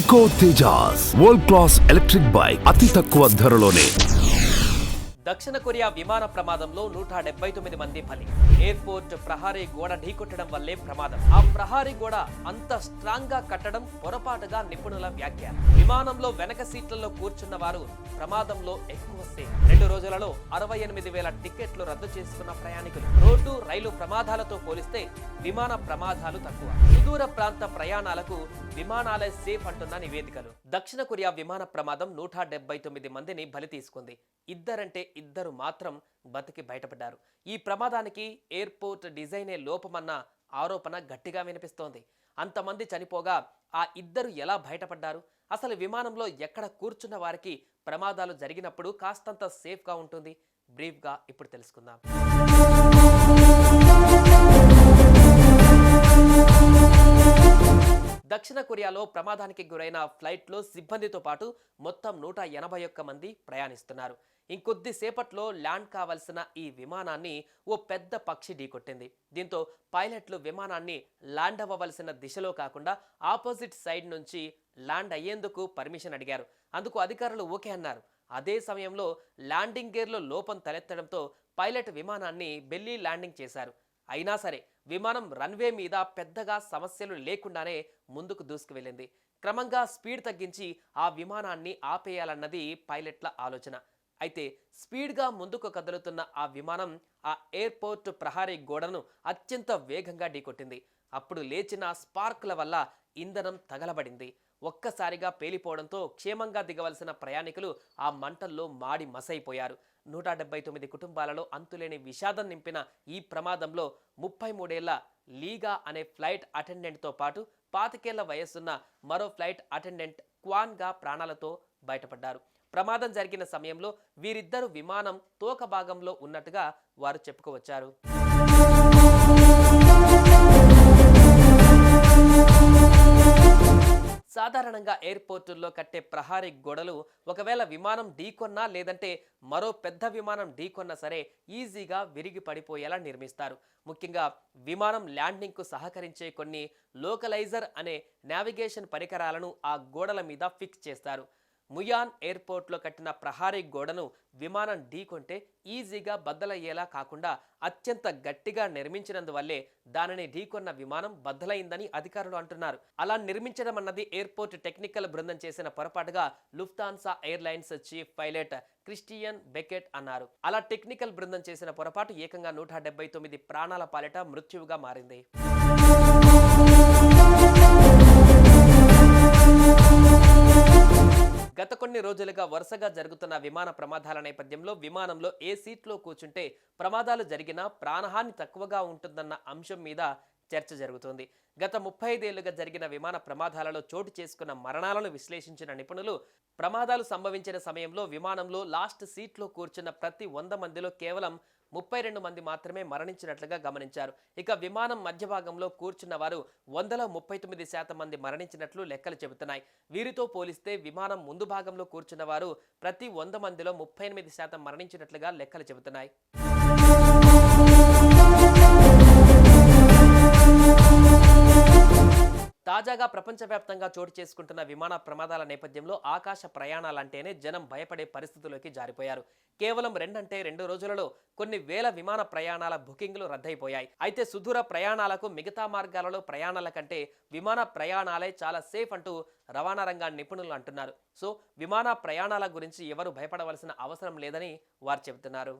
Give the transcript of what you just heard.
Eco Tejas world class electric bike అతి తక్కువ ధరలోనే. దక్షిణ కొరియా విమాన ప్రమాదంలో 179 మంది బలి. ఎయిర్పోర్ట్ ప్రహారీ గోడ ఢీకొట్టడం వల్లే ప్రమాదం. ఆ ప్రహారీ గోడ అంత స్ట్రాంగ్ గా కట్టడం పొరపాటుగా నిపుణుల వ్యాఖ్య. విమానంలో వెనక సీట్లలో కూర్చున్న వారు ప్రమాదంలో ఎక్కువ సేఫ్. 2 రోజులలో 68,000 టికెట్లు రద్దు చేసుకున్న ప్రయాణికులు. రోడ్డు రైలు ప్రమాదాలతో పోలిస్తే విమాన ప్రమాదాలు తక్కువ. సుదూర ప్రాంత ప్రయాణాలకు విమానాలే సేఫ్ అంటున్న నివేదికలు. దక్షిణ కొరియా విమాన ప్రమాదం 179 మందిని బలి తీసుకుంది. ఇద్దరు మాత్రం బతికి బయటపడ్డారు. ఈ ప్రమాదానికి ఎయిర్పోర్ట్ డిజైనే లోపమన్న ఆరోపణ గట్టిగా వినిపిస్తోంది. అంతమంది చనిపోగా ఆ ఇద్దరు ఎలా బయటపడ్డారు? అసలు విమానంలో ఎక్కడ కూర్చున్న వారికి ప్రమాదాలు జరిగినప్పుడు కాస్తంత సేఫ్గా ఉంటుంది? బ్రీఫ్గా ఇప్పుడు తెలుసుకుందాం. దక్షిణ కొరియాలో ప్రమాదానికి గురైన ఫ్లైట్లో సిబ్బందితో పాటు మొత్తం 181 మంది ప్రయాణిస్తున్నారు. ఇంకొద్ది సేపట్లో ల్యాండ్ కావలసిన ఈ విమానాన్ని ఓ పెద్ద పక్షి ఢీకొట్టింది. దీంతో పైలట్లు విమానాన్ని ల్యాండ్ అవ్వవలసిన దిశలో కాకుండా ఆపోజిట్ సైడ్ నుంచి ల్యాండ్ అయ్యేందుకు పర్మిషన్ అడిగారు. అందుకు అధికారులు ఓకే అన్నారు. అదే సమయంలో ల్యాండింగ్ గేర్లో లోపం తలెత్తడంతో పైలట్ విమానాన్ని బెల్లీ ల్యాండింగ్ చేశారు. అయినా సరే విమానం రన్వే మీద పెద్దగా సమస్యలు లేకుండానే ముందుకు దూసుకువెళ్ళింది. క్రమంగా స్పీడ్ తగ్గించి ఆ విమానాన్ని ఆపేయాలన్నది పైలట్ల ఆలోచన. అయితే స్పీడ్గా ముందుకు కదులుతున్న ఆ విమానం ఆ ఎయిర్పోర్ట్ ప్రహారీ గోడను అత్యంత వేగంగా ఢీకొట్టింది. అప్పుడు లేచిన స్పార్క్ల వల్ల ఇంధనం తగలబడింది. ఒక్కసారిగా పేలిపోవడంతో క్షేమంగా దిగవలసిన ప్రయాణికులు ఆ మంటల్లో మాడి మసైపోయారు. 179 కుటుంబాలలో అంతులేని విషాదం నింపిన ఈ ప్రమాదంలో 33 ఏళ్ల లీగా అనే ఫ్లైట్ అటెండెంట్తో పాటు 25 ఏళ్ల వయస్సున్న మరో ఫ్లైట్ అటెండెంట్ క్వాన్గా ప్రాణాలతో బయటపడ్డారు. ప్రమాదం జరిగిన సమయంలో వీరిద్దరు విమానం తోక భాగంలో ఉన్నట్టుగా వారు చెప్పుకోవచ్చారు. సాధారణంగా ఎయిర్పోర్టుల్లో కట్టే ప్రహారీ గోడలు ఒకవేళ విమానం ఢీకొన్నా లేదంటే మరో పెద్ద విమానం ఢీకొన్నా సరే ఈజీగా విరిగి పడిపోయేలా నిర్మిస్తారు. ముఖ్యంగా విమానం ల్యాండింగ్కు సహకరించే కొన్ని లోకలైజర్ అనే నావిగేషన్ పరికరాలను ఆ గోడల మీద ఫిక్స్ చేస్తారు. ముయాన్ ఎయిర్పోర్ట్లో కట్టిన ప్రహారీ గోడను విమానం ఢీకొంటే ఈజీగా బద్దలయ్యేలా కాకుండా అత్యంత గట్టిగా నిర్మించినందువల్లే దానిని ఢీకొన్న విమానం బద్దలైందని అధికారులు అంటున్నారు. అలా నిర్మించడం అన్నది ఎయిర్పోర్ట్ టెక్నికల్ బృందం చేసిన పొరపాటుగా Lufthansa airlines chief pilot Christian Beckett అన్నారు. అలా టెక్నికల్ బృందం చేసిన పొరపాటు ఏకంగా 179 ప్రాణాల పాలిట మృత్యువుగా మారింది. గత కొన్ని రోజులుగా వరుసగా జరుగుతున్న విమాన ప్రమాదాల నేపథ్యంలో విమానంలో ఏ సీట్లో కూర్చుంటే ప్రమాదాలు జరిగినా ప్రాణహాని తక్కువగా ఉంటుందన్న అంశం మీద చర్చ జరుగుతోంది. గత 35 ఏళ్లుగా జరిగిన విమాన ప్రమాదాలలో చోటు చేసుకున్న మరణాలను విశ్లేషించిన నిపుణులు ప్రమాదాలు సంభవించిన సమయంలో విమానంలో లాస్ట్ సీట్లో కూర్చున్న ప్రతి 100 మందిలో కేవలం 32 మంది మాత్రమే మరణించినట్లుగా గమనించారు. ఇక విమానం మధ్య భాగంలో కూర్చున్న వారు 100లో 39% మంది మరణించినట్లు లెక్కలు చెబుతున్నాయి. వీరితో పోలిస్తే విమానం ముందు భాగంలో కూర్చున్న వారు ప్రతి 100 మందిలో 38% మరణించినట్లుగా లెక్కలు చెబుతున్నాయి. తాజాగా ప్రపంచవ్యాప్తంగా చోటు చేసుకుంటున్న విమాన ప్రమాదాల నేపథ్యంలో ఆకాశ ప్రయాణాలంటేనే జనం భయపడే పరిస్థితుల్లోకి జారిపోయారు. కేవలం 2 రోజులలో కొన్ని వేల విమాన ప్రయాణాల బుకింగ్లు రద్దయిపోయాయి. అయితే సుదూర ప్రయాణాలకు మిగతా మార్గాలలో ప్రయాణాల కంటే విమాన ప్రయాణాలే చాలా సేఫ్ అంటూ రవాణా రంగ నిపుణులు అంటున్నారు. సో విమాన ప్రయాణాల గురించి ఎవరు భయపడవలసిన అవసరం లేదని వారు చెబుతున్నారు.